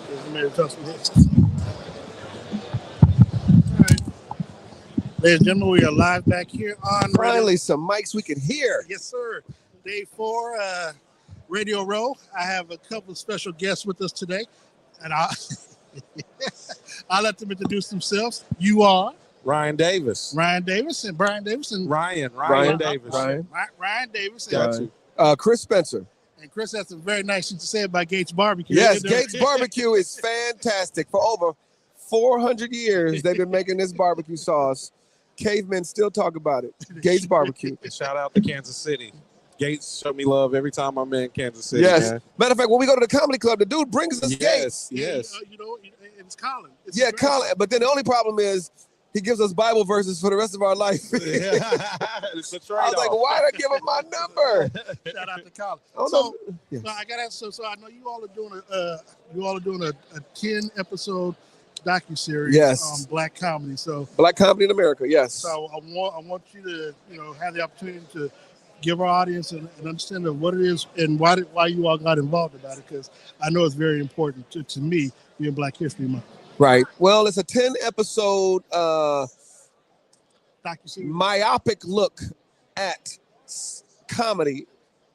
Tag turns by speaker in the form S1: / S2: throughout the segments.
S1: Ladies and gentlemen, we are live back here on
S2: Finally, some mics we can hear.
S1: Yes, sir. Day 4, Radio Row. I have a couple of special guests with us today, and I'll let them introduce themselves. You are
S3: Ryan Davis.
S1: Ryan Davis and Brian Davis and
S3: Ryan
S2: Davis.
S1: Ryan Davis.
S3: Got you.
S2: Chris Spencer.
S1: And Chris has some very nice things to say about Gates Barbecue.
S2: Yes, Gates Barbecue is fantastic. For over 400 years, they've been making this barbecue sauce. Cavemen still talk about it. Gates Barbecue.
S3: Shout out to Kansas City. Gates show me love every time I'm in Kansas City.
S2: Yes.
S3: Man.
S2: Matter of fact, when we go to the comedy club, the dude brings us Gates.
S3: Yes.
S1: It's Colin.
S2: Colin. But then the only problem is he gives us Bible verses for the rest of our life.
S3: It's a
S2: I was like, why did I give him my number?
S1: Shout out to Colin.
S2: So
S1: I got to ask. So I know you all are doing a 10-episode docuseries on Black comedy. So
S2: Black comedy in America, yes.
S1: So I want you to have the opportunity to give our audience an understanding of what it is and why you all got involved about it, because I know it's very important to me being Black History Month.
S2: Right. Well, it's a 10-episode myopic look at comedy,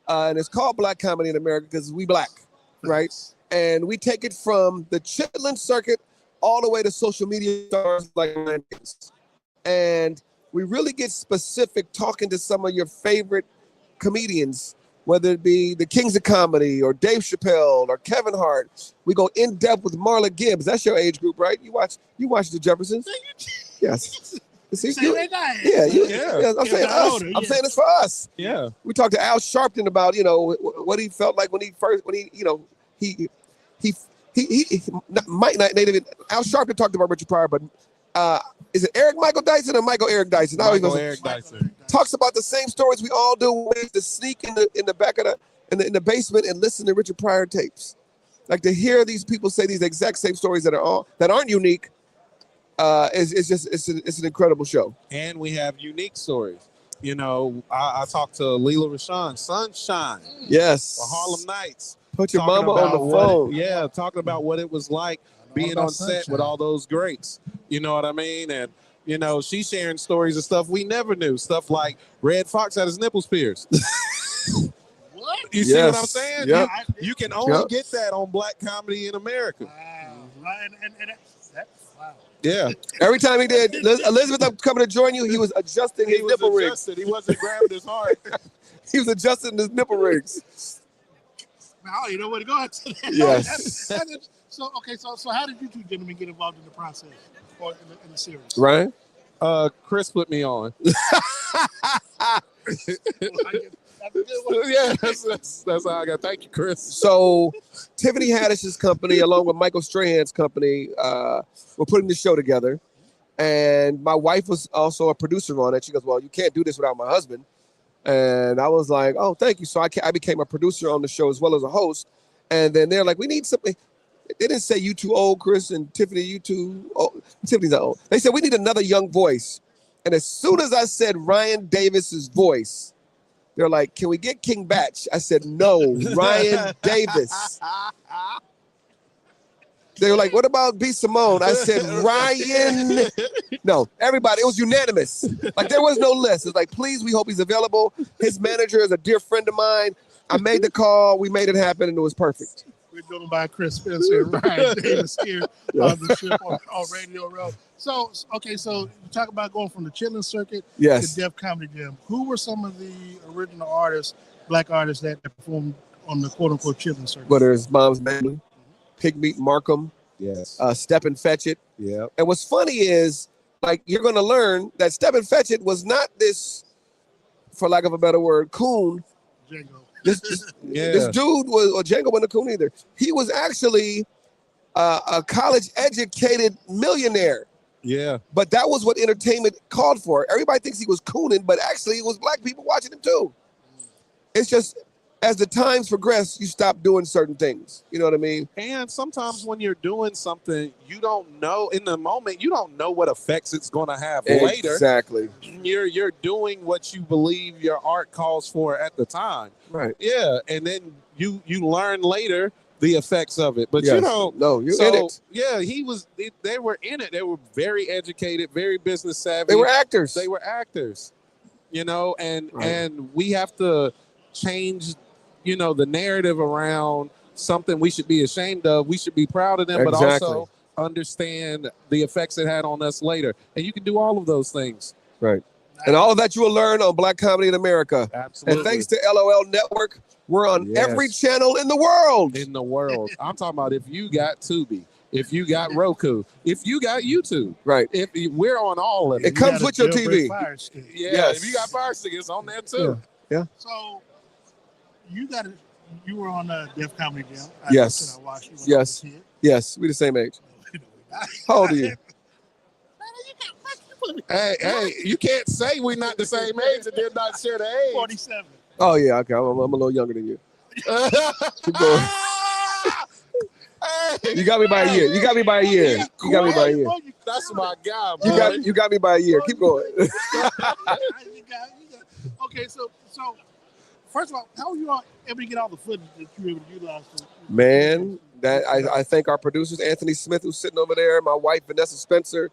S2: and it's called Black Comedy in America because we Black, right? And we take it from the chitlin circuit all the way to social media stars like Ryan Davis. And we really get specific talking to some of your favorite comedians, whether it be the Kings of Comedy or Dave Chappelle or Kevin Hart. We go in depth with Marla Gibbs. That's your age group, right? You watch the Jeffersons? Yes. See, I'm saying us. I'm saying it's for us.
S3: Yeah.
S2: We talked to Al Sharpton about what he felt like when he Mike. Al Sharpton talked about Richard Pryor, but is it Eric Michael Dyson or Michael Eric Dyson?
S3: Eric Dyson
S2: talks about the same stories we all do. We used to sneak in the back of in the basement and listen to Richard Pryor tapes. Like to hear these people say these exact same stories that aren't unique. It's an incredible show.
S3: And we have unique stories. I talked to Leela Rashawn, Sunshine.
S2: Yes.
S3: The Harlem Nights.
S2: Put your mama on the phone.
S3: Talking about what it was like being on set with all those greats. You know what I mean? And, she's sharing stories of stuff we never knew. Stuff like Red Fox had his nipples pierced.
S1: What?
S3: You see what I'm saying?
S2: Yep.
S3: You can only get that on Black comedy in America.
S1: Wow. Wow.
S3: Yeah.
S2: Every time he did, Elizabeth, I'm coming to join you. He was adjusting his nipple rings.
S3: He wasn't grabbing his heart.
S2: He was adjusting his nipple rings.
S1: Now you know where to go after that.
S2: Yes.
S1: So how did you two gentlemen get involved in the process or in the series?
S2: Right.
S3: Chris put me on.
S1: Yeah,
S3: that's how I got. Thank you, Chris.
S2: So Tiffany Haddish's company, along with Michael Strahan's company, were putting the show together. And my wife was also a producer on it. She goes, well, you can't do this without my husband. And I was like, oh, thank you. So I became a producer on the show as well as a host. And then they're like, we need something. They didn't say you too old, Chris, and Tiffany, you too old. Tiffany's not old. They said, we need another young voice. And as soon as I said Ryan Davis's voice, they're like, can we get King Batch? I said, no, Ryan Davis. They were like, what about B. Simone? I said, Ryan. No, everybody, it was unanimous. Like, there was no list. It's like, please, we hope he's available. His manager is a dear friend of mine. I made the call. We made it happen, and it was perfect.
S1: We're doing by Chris Spencer and Ryan Davis here on the ship on Radio Row. So you talk about going from the chitlin circuit to Def Comedy Jam. Who were some of the original artists, Black artists that performed on the quote-unquote chitlin circuit?
S2: Whether it's Mom's Family, Pigmeat Markham, Step and Fetch It.
S3: Yeah.
S2: And what's funny is, like, you're going to learn that Step and Fetch It was not this, for lack of a better word, coon.
S1: Django.
S2: This dude was, or Django wasn't a coon either. He was actually a college-educated millionaire.
S3: Yeah.
S2: But that was what entertainment called for. Everybody thinks he was cooning, but actually it was Black people watching him too. It's just, as the times progress, you stop doing certain things. You know what I mean?
S3: And sometimes when you're doing something, you don't know in the moment, you don't know what effects it's going to have later.
S2: Exactly.
S3: You're doing what you believe your art calls for at the time.
S2: Right.
S3: Yeah. And then you learn later the effects of it. But
S2: in it.
S3: Yeah, they were in it. They were very educated, very business savvy.
S2: They were actors.
S3: And we have to change, the narrative around something we should be ashamed of. We should be proud of them, but also understand the effects it had on us later. And you can do all of those things.
S2: Right. And all of that you will learn on Black Comedy in America.
S3: Absolutely.
S2: And thanks to LOL Network, we're on every channel in the world.
S3: I'm talking about if you got Tubi, if you got Roku, if you got YouTube.
S2: Right.
S3: If we're on all of it.
S2: It comes with your TV.
S3: If you got Fire Stick, it's on there too.
S2: Yeah.
S1: So you were on Def Comedy Jam.
S2: Yes.
S1: I watched you
S2: yes. Yes. We're the same age. How old are you?
S3: Hey, you can't say we're not the same age and then not share the age.
S1: 47.
S2: Oh, yeah, okay. I'm a little younger than you. Keep going. You got me by a year.
S3: That's my guy, bro.
S2: You got me by a year. Keep going.
S1: Okay, so first of all, how were you able to get all the footage that you were able to utilize?
S2: Man, I thank our producers, Anthony Smith, who's sitting over there, my wife, Vanessa Spencer.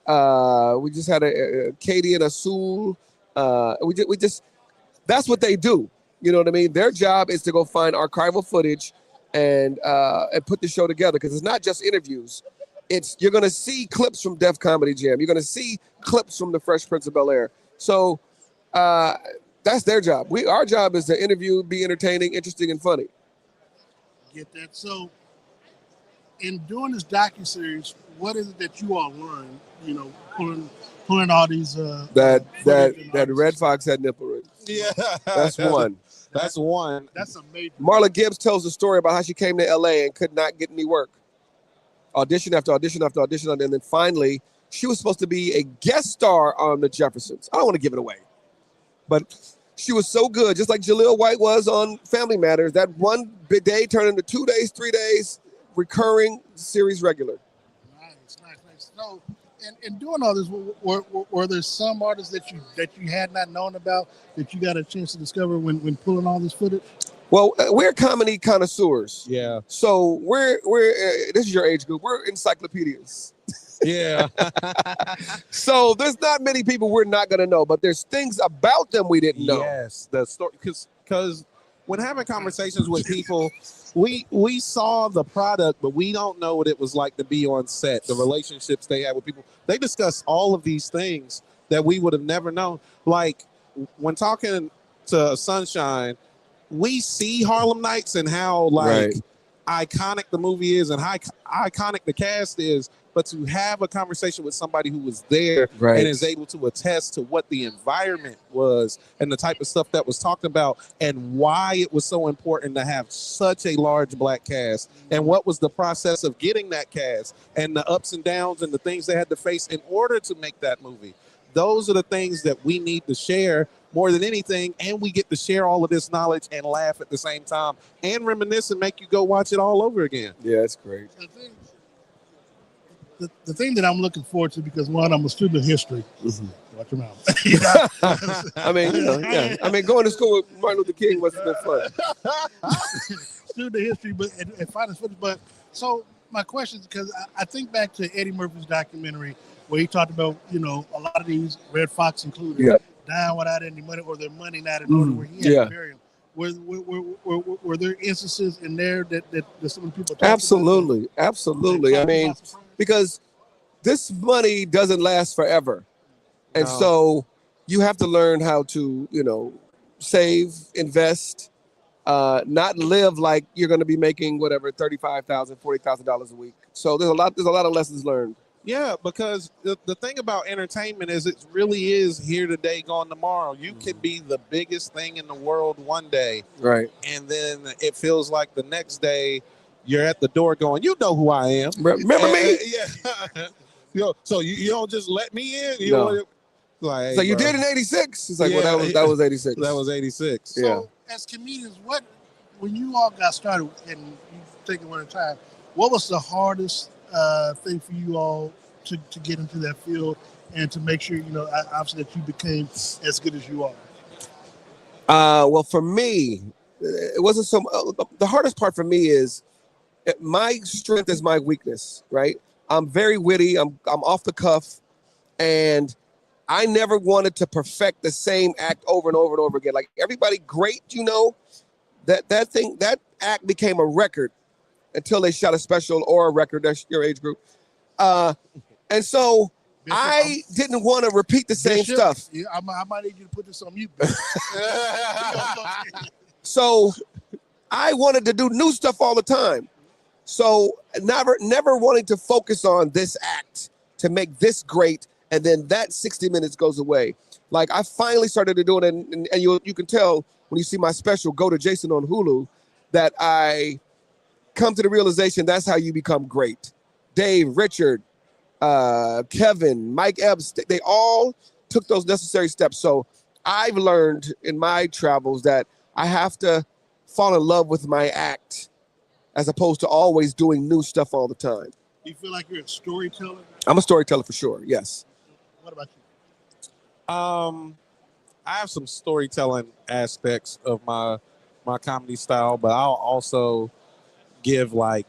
S2: We just had a Katie and Asul. We just that's what they do. You know what I mean? Their job is to go find archival footage and put the show together, because it's not just interviews. You're gonna see clips from Def Comedy Jam. You're gonna see clips from the Fresh Prince of Bel-Air. So that's their job. Our job is to interview, be entertaining, interesting, and funny.
S1: Get that? So in doing this docuseries, what is it that you all learned? Pulling all these
S2: that Red Fox had nipple rings.
S3: Yeah,
S2: that's one.
S3: That's one.
S1: That's a major.
S2: Marla Gibbs tells the story about how she came to LA and could not get any work. Audition after audition after audition, and then finally she was supposed to be a guest star on The Jeffersons. I don't want to give it away, but she was so good, just like Jaleel White was on Family Matters. That one day turned into 2 days, 3 days, recurring series regular.
S1: Nice. So, in doing all this, were there some artists that you had not known about that you got a chance to discover when pulling all this footage?
S2: Well, we're comedy connoisseurs.
S3: Yeah.
S2: So we're this is your age group. We're encyclopedias.
S3: Yeah.
S2: So there's not many people we're not gonna know, but there's things about them we didn't know.
S3: Yes, the story, because when having conversations with people, we saw the product, but we don't know what it was like to be on set. The relationships they had with people. They discuss all of these things that we would have never known. Like when talking to Sunshine, we see Harlem Nights and how iconic the movie is and how iconic the cast is, but to have a conversation with somebody who was there and is able to attest to what the environment was and the type of stuff that was talked about and why it was so important to have such a large Black cast and what was the process of getting that cast and the ups and downs and the things they had to face in order to make that movie. Those are the things that we need to share more than anything, and we get to share all of this knowledge and laugh at the same time and reminisce and make you go watch it all over again.
S2: Yeah, it's great.
S1: The thing that I'm looking forward to, because one, I'm a student of history. Mm-hmm. Watch your mouth.
S2: I mean, I mean, going to school with Martin Luther King must have been fun.
S1: Student of history, and finding footage. But so my question is, because I think back to Eddie Murphy's documentary where he talked about, a lot of these, Red Fox included, dying without any money or their money not in order, where he had to bury them. Were there instances in there that some of the people talked
S2: Absolutely. I mean, because this money doesn't last forever. And so you have to learn how to, save, invest, not live like you're going to be making whatever, $35,000, $40,000 a week. So there's a lot of lessons learned.
S3: Yeah, because the thing about entertainment is it really is here today, gone tomorrow. You can be the biggest thing in the world one day.
S2: Right.
S3: And then it feels like the next day you're at the door going, you know who I am.
S2: Remember me?
S3: Yeah. So you don't just let me in?
S2: So you did in 86? It's like, that was 86.
S3: That was 86.
S1: So as comedians, when you all got started and you taking one at a time, what was the hardest thing for you all to get into that field and to make sure, obviously that you became as good as you are?
S2: Well, for me, it wasn't so. The hardest part for me is My strength is my weakness, right? I'm very witty. I'm off the cuff, and I never wanted to perfect the same act over and over and over again. Like everybody, great, that act became a record until they shot a special or a record. That's your age group, and so Bishop, I didn't want to repeat the same stuff.
S1: Yeah, I might need you to put this on mute.
S2: So I wanted to do new stuff all the time. So never wanting to focus on this act to make this great, and then that 60 minutes goes away. Like I finally started to do it, and you can tell when you see my special, Go to Jason on Hulu, that I come to the realization that's how you become great. Dave, Richard, Kevin, Mike Epps, they all took those necessary steps. So I've learned in my travels that I have to fall in love with my act as opposed to always doing new stuff all the time.
S1: Do you feel like you're a storyteller?
S2: I'm a storyteller for sure, yes.
S1: What about
S3: you? I have some storytelling aspects of my comedy style, but I'll also give my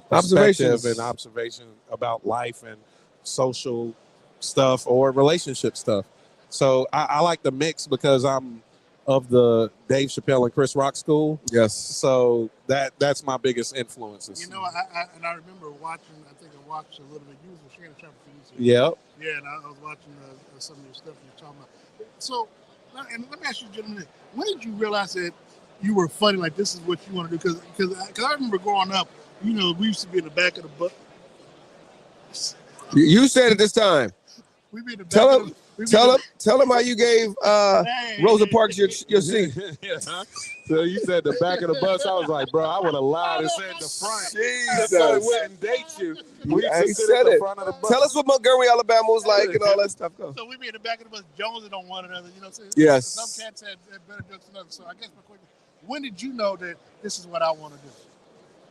S3: perspective and observation about life and social stuff or relationship stuff. So I like the mix because I'm of the Dave Chappelle and Chris Rock school.
S2: Yes.
S3: So that's my biggest influences.
S1: I remember watching, I think I watched a little bit. You was with Shannon Sharp a few years ago.
S3: Yeah.
S1: Yeah, and I was watching some of your stuff you're talking about. So, and let me ask you, gentlemen, when did you realize that you were funny, like this is what you want to do? Because I remember growing up, we used to be in the back of the bus.
S2: You said it this time.
S1: We be in the back
S2: Tell him how you gave Rosa Parks your seat.
S3: Yeah. So you said the back of the bus. I was like, bro, I would have lied and said the front.
S2: Jesus.
S3: So it wouldn't date you. We
S2: I said it. Tell us what Montgomery, Alabama was like and all that stuff. Go.
S1: So we be in the back of the bus, jonesing on one another.
S2: Yes.
S1: Some cats had better jokes than others. So I guess my question, when did you know that this is what I want to do?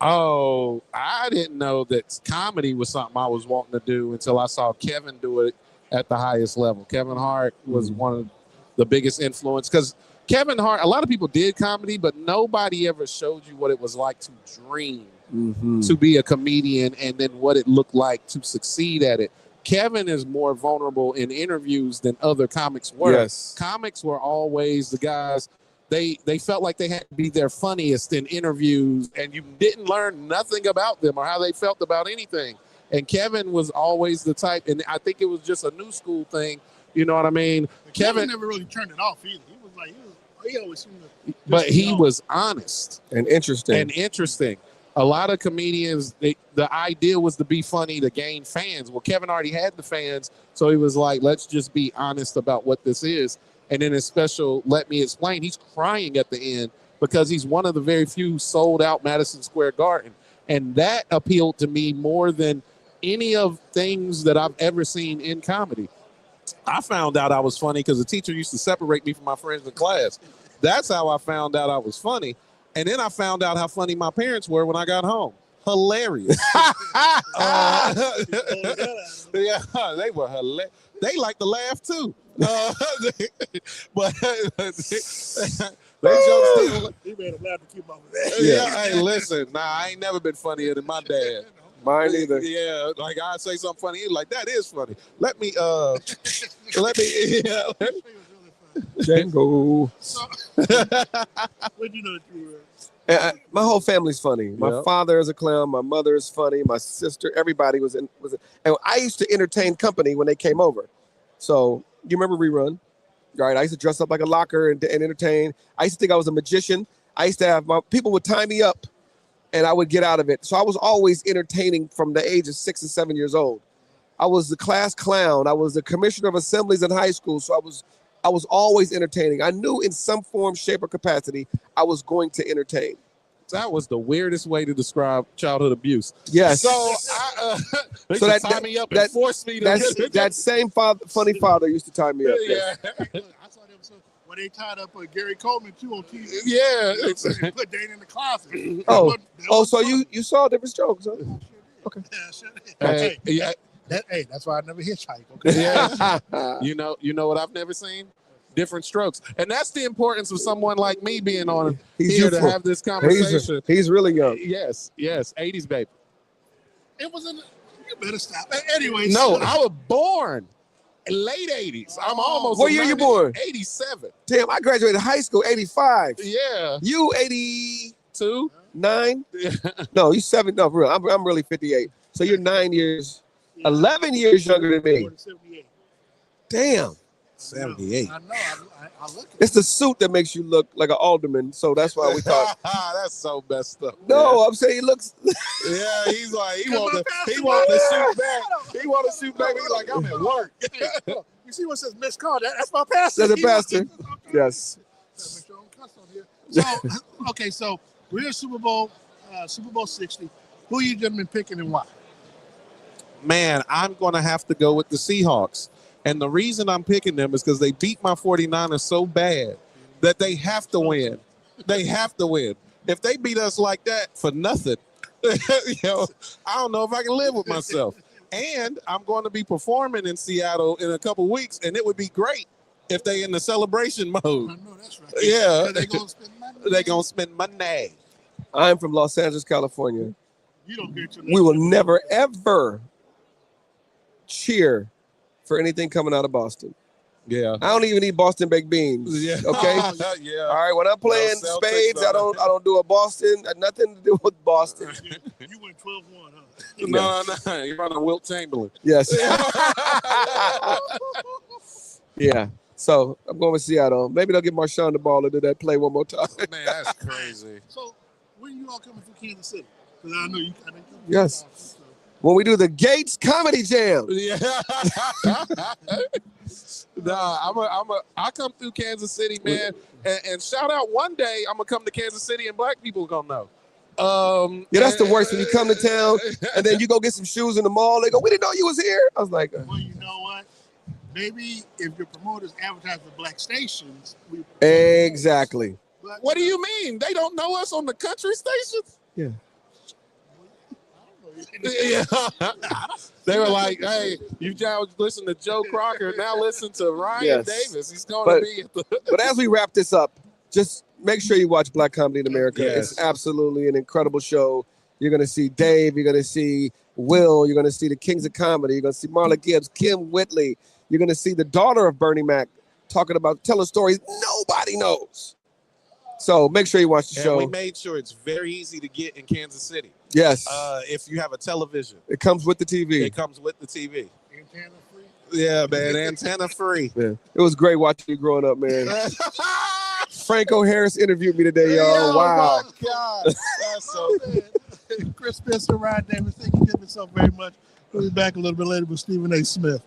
S3: Oh, I didn't know that comedy was something I was wanting to do until I saw Kevin do it at the highest level. Kevin Hart was one of the biggest influence because Kevin Hart, a lot of people did comedy, but nobody ever showed you what it was like to dream to be a comedian and then what it looked like to succeed at it. Kevin is more vulnerable in interviews than other comics were.
S2: Yes.
S3: Comics were always the guys, they felt like they had to be their funniest in interviews and you didn't learn nothing about them or how they felt about anything. And Kevin was always the type, and I think it was just a new school thing. You know what I mean?
S1: Kevin never really turned it off either. He was like, he always seemed to.
S3: But he was honest
S2: and interesting.
S3: A lot of comedians, the idea was to be funny to gain fans. Well, Kevin already had the fans, so he was like, let's just be honest about what this is. And then his special, Let Me Explain, he's crying at the end because he's one of the very few sold out Madison Square Garden. And that appealed to me more than any of things that I've ever seen in comedy. I found out I was funny because the teacher used to separate me from my friends in class. That's how I found out I was funny. And then I found out how funny my parents were when I got home. Hilarious. Yeah, they were hilarious. They like to laugh too. But they jokes.
S1: He made him laugh to keep up with
S3: that. Yeah, hey, listen. Nah, I ain't never been funnier than my dad.
S2: Mine either.
S3: Yeah, like I say something funny, he's like, that is funny. Let me
S2: Django.
S1: When you know that you were?
S2: My whole family's funny. My father is a clown. My mother is funny. My sister, everybody was in. And I used to entertain company when they came over. So you remember Rerun, right? I used to dress up like a locker and entertain. I used to think I was a magician. I used to have people would tie me up, and I would get out of it. So I was always entertaining from the age of 6 and 7 years old. I was the class clown. I was the commissioner of assemblies in high school. So I was always entertaining. I knew in some form, shape, or capacity, I was going to entertain.
S3: That was the weirdest way to describe childhood abuse.
S2: Yes.
S3: So they so tie me up and force me to
S2: that same funny father used to tie me up.
S3: Yeah.
S1: I saw the episode where they tied up Gary Coleman too on TV.
S3: Yeah.
S1: They put Dana in the closet.
S2: So you saw different strokes, huh? Okay.
S1: Hey, that's why I never hitchhike. Okay.
S3: Yeah. You know what I've never seen? different strokes. And that's the importance of someone like me being on
S2: He's
S3: here
S2: youthful.
S3: to have this conversation.
S2: He's really young.
S3: Yes, 80s baby.
S1: It was in the, you better stop. Anyway.
S3: No, I was born late 80s. I'm almost.
S2: What year you born?
S3: 87.
S2: Damn, I graduated high school 85.
S3: Yeah.
S2: You 82?
S3: 2?
S2: 9? No, you 7. No, for real. I'm really 58. So you're 9 years, 11 years younger than me.
S1: 78.
S2: Damn.
S3: 78.
S1: I know. I look at
S2: It's the suit that makes you look like an alderman. So that's why we thought.
S3: That's so messed up.
S2: No,
S3: man.
S2: I'm saying he looks.
S3: Yeah, he's like he want to shoot back. He want to shoot back. He's like, I'm at work.
S1: You see what says missed call? That's my pastor.
S2: That's a pastor. Yes.
S1: Make sure I don't cuss on here. So okay, so we're in Super Bowl 60. Who you gentlemen picking and why?
S3: Man, I'm going to have to go with the Seahawks. And the reason I'm picking them is because they beat my 49ers so bad that they have to win. They have to win. If they beat us like that for nothing, I don't know if I can live with myself. And I'm going to be performing in Seattle in a couple weeks, and it would be great if they in the celebration mode.
S1: I know that's right.
S3: Yeah.
S1: They're going to spend money.
S3: They're going to spend money.
S2: I'm from Los Angeles, California.
S1: You don't get your
S2: We will never, ever cheer for anything coming out of Boston.
S3: Yeah.
S2: I don't even eat Boston baked beans.
S3: Yeah.
S2: Okay.
S3: Yeah.
S2: All right. When I'm playing
S3: Celtics,
S2: spades, I don't do a Boston. Nothing to do with Boston.
S1: You went 12-1, huh?
S3: No. You're on a Wilt Chamberlain.
S2: Yes. Yeah. So I'm going with Seattle. Maybe they'll get Marshawn the ball and do that play one more time.
S3: Man, that's crazy.
S1: So when you all coming from Kansas City? Because I know you.
S2: Yes. When we do the Gates Comedy Jam.
S3: Yeah. I come through Kansas City, man, and shout out one day I'm gonna come to Kansas City and black people gonna know.
S2: Yeah, that's the worst when you come to town and then you go get some shoes in the mall. They go, we didn't know you was here. I was like,
S1: well, you know what? Maybe if your promoters advertise for black stations,
S2: exactly.
S3: What do you mean? They don't know us on the country stations?
S2: Yeah.
S3: Yeah. They were like, hey, you just listen to Joe Crocker, now listen to Ryan Davis. He's going to be at the
S2: But as we wrap this up, just make sure you watch Black Comedy in America.
S3: Yes.
S2: It's absolutely an incredible show. You're going to see Dave. You're going to see Will. You're going to see the Kings of Comedy. You're going to see Marla Gibbs, Kim Whitley. You're going to see the daughter of Bernie Mac telling stories nobody knows. So make sure you watch the show.
S3: We made sure it's very easy to get in Kansas City.
S2: Yes.
S3: If you have a television.
S2: It comes with the TV.
S3: It comes with the TV.
S1: Antenna free?
S3: Yeah, man. Antenna free.
S2: Yeah. It was great watching you growing up, man. Franco Harris interviewed me today, y'all. Wow.
S3: Oh, my God. That's so
S1: good. Chris Spencer, Ryan Davis, thank you so very much. We'll be back a little bit later with Stephen A. Smith.